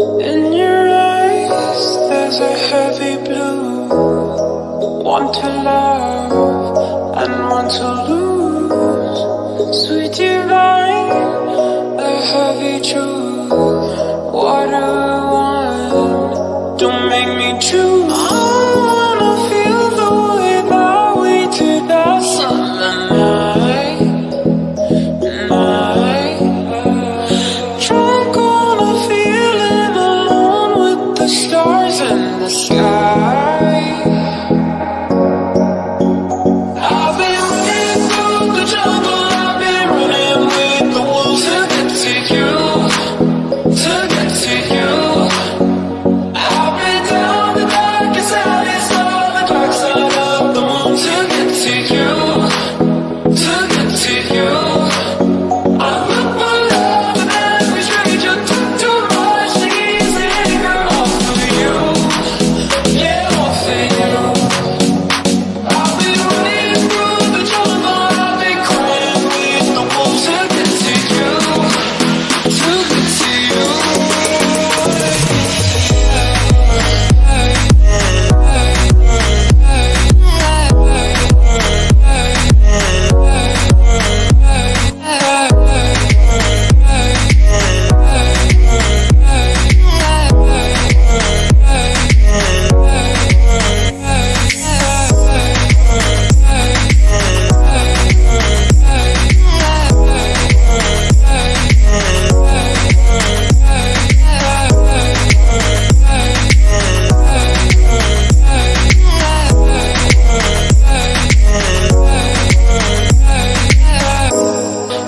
In your eyes, there's a heavy blue. Want to love and want to lose. Sweet divine, a heavy truth. What do I want? Don't make me choose. I wanna feel the way that we did that summer night. Drunk on a feeling, alone with the stars in the sky. I've been running through the jungle, I've been running with the wolves to get to you, to get to you. I've been down the darkest alleys of the dark side of the moon to get to you, to get to you. I look for love in every stranger, took too much to easy anger off of you, yeah, off of you. I've been running through the jungle, I've been crying with the wolves to get to you, to get to you.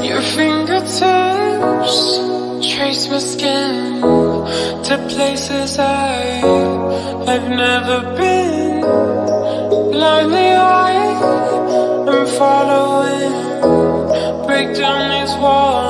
Your fingertips trace my skin to places I've never been. Blindly I am following, break down these walls.